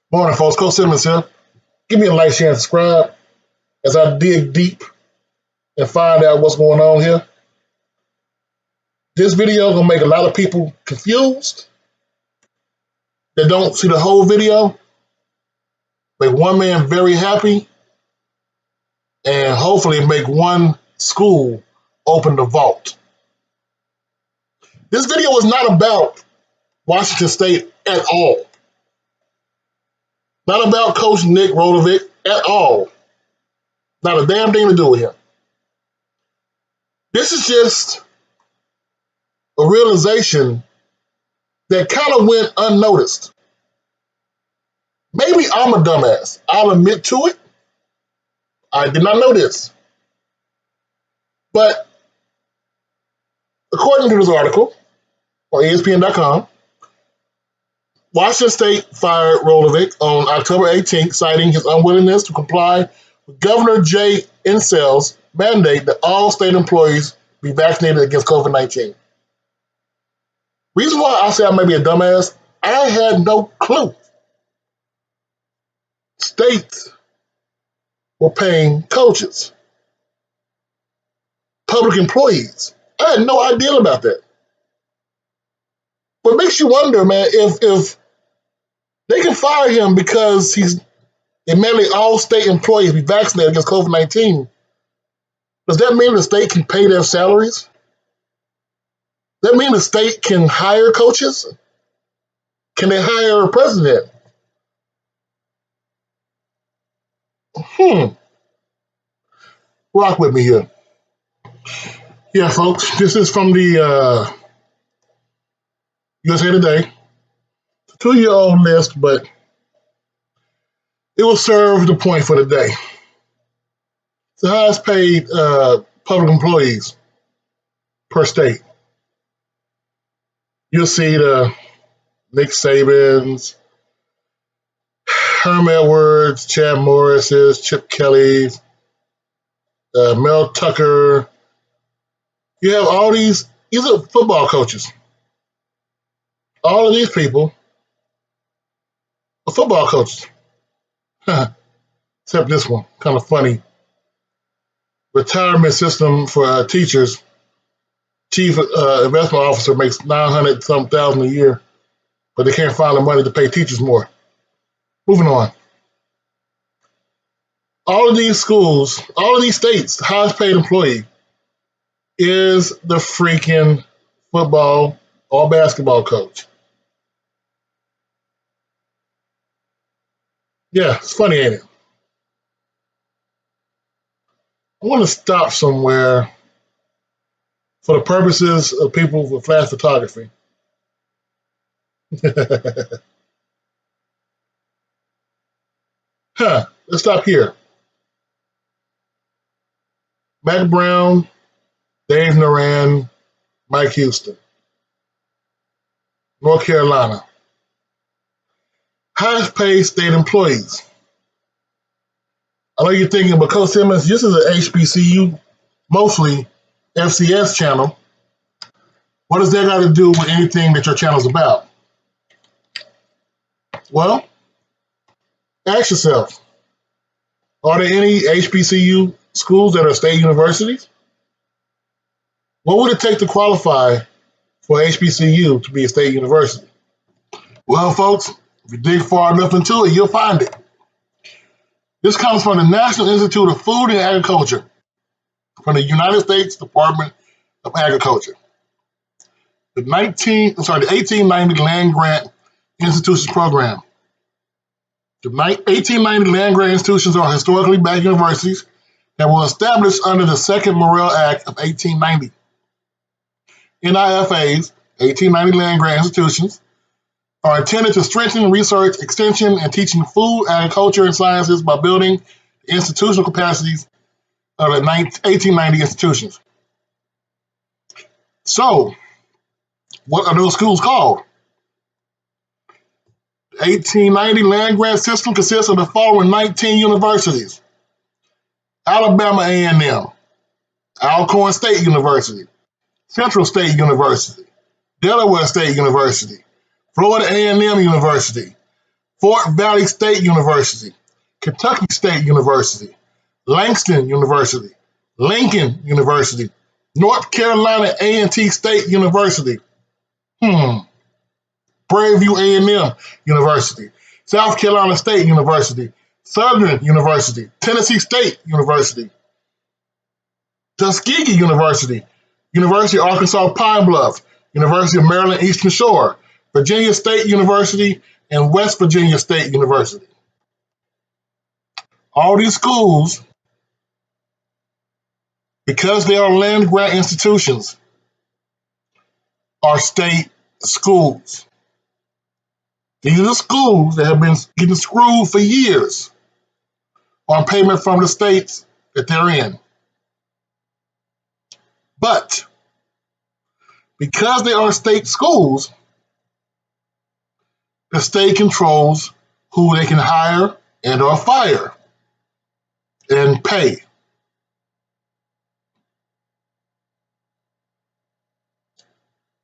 Morning, folks. Coach Simmons here. Give me a like, share, and subscribe as I dig deep and find out what's going on here. This video gonna make a lot of people confused that don't see the whole video. Make one man very happy, and hopefully make one school open the vault. This video is not about Washington State at all. Not about Coach Nick Rodovic at all. Not a damn thing to do with him. This is just a realization that kind of went unnoticed. Maybe I'm a dumbass. I'll admit to it. I did not know this. But according to this article on ESPN.com, Washington State fired Rodovic on October 18th, citing his unwillingness to comply with Governor Jay Insel's mandate that all state employees be vaccinated against COVID-19. Reason why I say I may be a dumbass, I had no clue. States were paying coaches, public employees. I had no idea about that. But it makes you wonder, man, if they can fire him because he's demanding all state employees be vaccinated against COVID-19, does that mean the state can pay their salaries? Does that mean the state can hire coaches? Can they hire a president? Rock with me here. Yeah, folks, this is from the USA Today. It's a 2-year-old list, but it will serve the point for the day. It's the highest paid public employees per state. You'll see the Nick Sabans, Herm Edwards, Chad Morris's, Chip Kelly's, Mel Tucker. You have all these are football coaches. All of these people are football coaches. Except this one, kind of funny. Retirement system for teachers. Chief investment officer makes $900-some thousand a year, but they can't find the money to pay teachers more. Moving on. All of these schools, all of these states, the highest paid employee is the freaking football or basketball coach. Yeah, it's funny, ain't it? I want to stop somewhere for the purposes of people with flash photography. Let's stop here. Mac Brown, Dave Naran, Mike Houston, North Carolina. Highest paid state employees. I know you're thinking, but Coach Simmons, this is an HBCU, mostly FCS channel. What does that got to do with anything that your channel's about? Well, ask yourself, are there any HBCU schools that are state universities? What would it take to qualify for HBCU to be a state university? Well, folks, if you dig far enough into it, you'll find it. This comes from the National Institute of Food and Agriculture, from the United States Department of Agriculture. The 1890 Land Grant Institutions Program. The 1890 Land Grant Institutions are historically black universities that were established under the Second Morrill Act of 1890. NIFAs, 1890 Land Grant Institutions, are intended to strengthen research, extension, and teaching food, agriculture, and sciences by building the institutional capacities of the 1890 institutions. So, what are those schools called? The 1890 land grant system consists of the following 19 universities: Alabama A&M, Alcorn State University, Central State University, Delaware State University, Florida A&M University, Fort Valley State University, Kentucky State University, Langston University, Lincoln University, North Carolina A&T State University, Prairie View A&M University, South Carolina State University, Southern University, Tennessee State University, Tuskegee University, University of Arkansas Pine Bluff, University of Maryland Eastern Shore, Virginia State University, and West Virginia State University. All these schools, because they are land grant institutions, are state schools. These are schools that have been getting screwed for years on payment from the states that they're in. But because they are state schools, the state controls who they can hire and or fire and pay.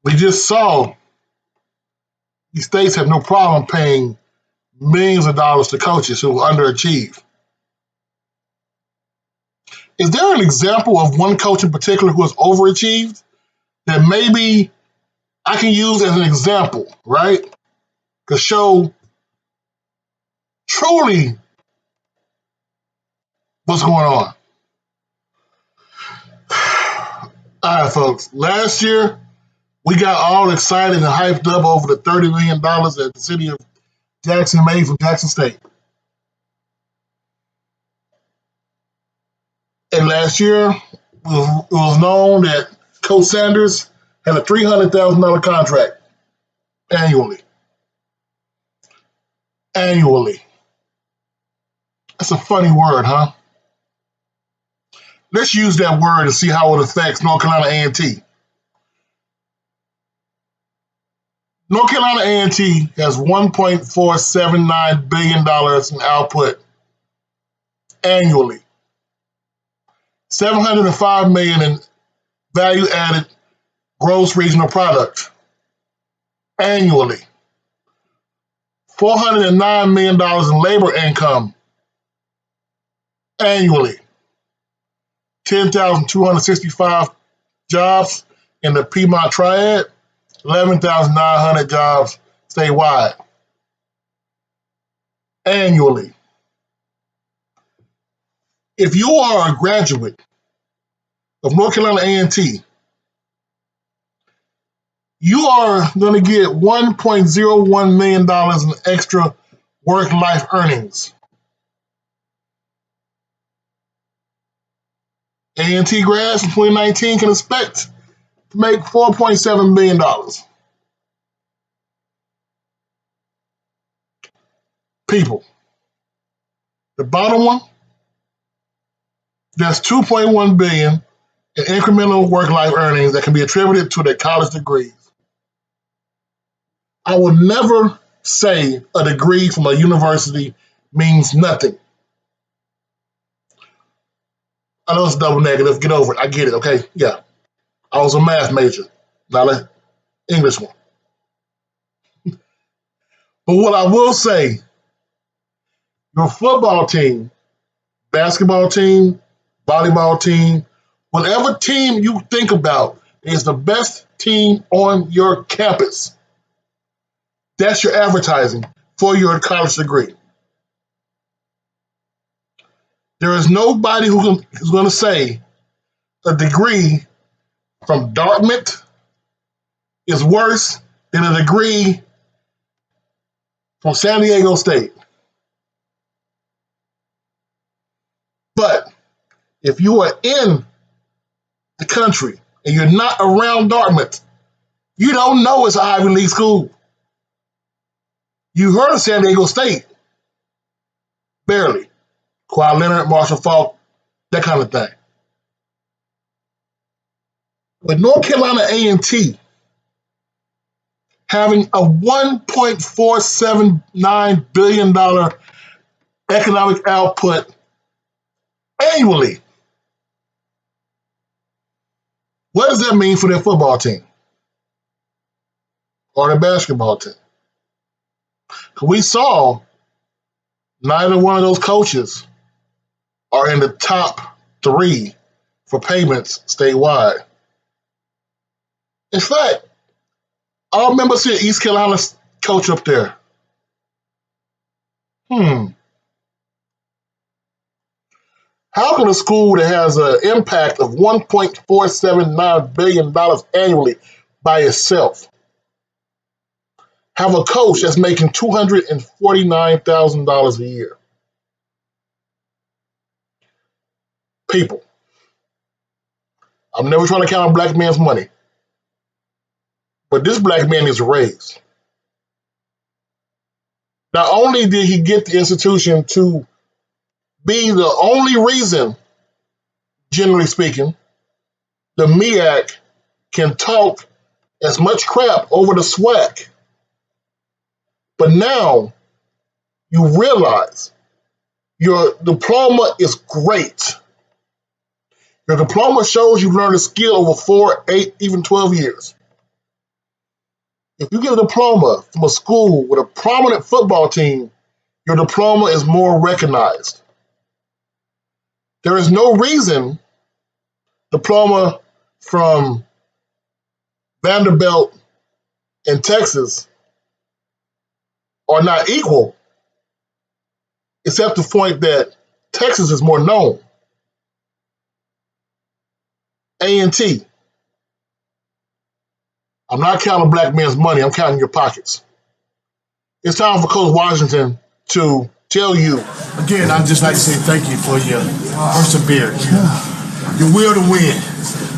We just saw these states have no problem paying millions of dollars to coaches who underachieve. Is there an example of one coach in particular who has overachieved that maybe I can use as an example, right? To show truly what's going on. All right, folks. Last year, we got all excited and hyped up over the $30 million that the city of Jackson made from Jackson State. And last year, it was known that Coach Sanders had a $300,000 contract annually. Annually. That's a funny word, huh? Let's use that word and see how it affects North Carolina A&T. North Carolina A&T has $1.479 billion in output annually. $705 million in value-added gross regional product annually. $409 million in labor income annually. 10,265 jobs in the Piedmont Triad, 11,900 jobs statewide annually. If you are a graduate of North Carolina A&T, you are going to get $1.01 million in extra work-life earnings. A&T grads in 2019 can expect to make $4.7 million. People. The bottom one, that's $2.1 billion in incremental work-life earnings that can be attributed to their college degrees. I will never say a degree from a university means nothing. I know it's double negative. Get over it. I get it, okay? Yeah. I was a math major, not an English one. But what I will say, your football team, basketball team, volleyball team, whatever team you think about is the best team on your campus. That's your advertising for your college degree. There is nobody who's going to say a degree from Dartmouth is worse than a degree from San Diego State. But if you are in the country and you're not around Dartmouth, you don't know it's an Ivy League school. You heard of San Diego State. Barely. Kawhi Leonard, Marshall Faulk, that kind of thing. With North Carolina A&T having a $1.479 billion economic output annually, what does that mean for their football team or their basketball team? We saw neither one of those coaches are in the top 3 for payments statewide. In fact, I remember seeing East Carolina's coach up there. How can a school that has an impact of $1.479 billion annually by itself have a coach that's making $249,000 a year? People, I'm never trying to count on black man's money, but this black man is a raise. Not only did he get the institution to be the only reason, generally speaking, the MEAC can talk as much crap over the SWAC, but now you realize your diploma is great. Your diploma shows you learned a skill over 4, 8, even 12 years. If you get a diploma from a school with a prominent football team, your diploma is more recognized. There is no reason diploma from Vanderbilt in Texas are not equal, except the point that Texas is more known. A&T. I'm not counting black man's money, I'm counting your pockets. It's time for Coach Washington to tell you. Again, I'd just like to say thank you for your perseverance, your will to win.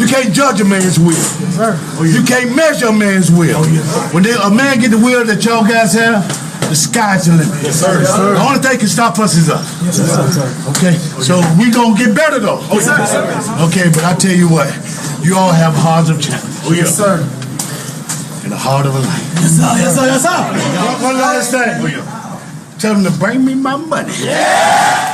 You can't judge a man's will. You can't measure a man's will. When a man get the will that y'all guys have, the sky's the limit. Yes, sir. The only thing can stop us is us. Yes, sir. Okay? So we gonna get better though. Okay, but I tell you what, you all have hearts of champions. Yes, sir. And the heart of a lion. Yes, sir. Yes, sir. Yes, sir. One last thing. Tell them to bring me my money. Yeah!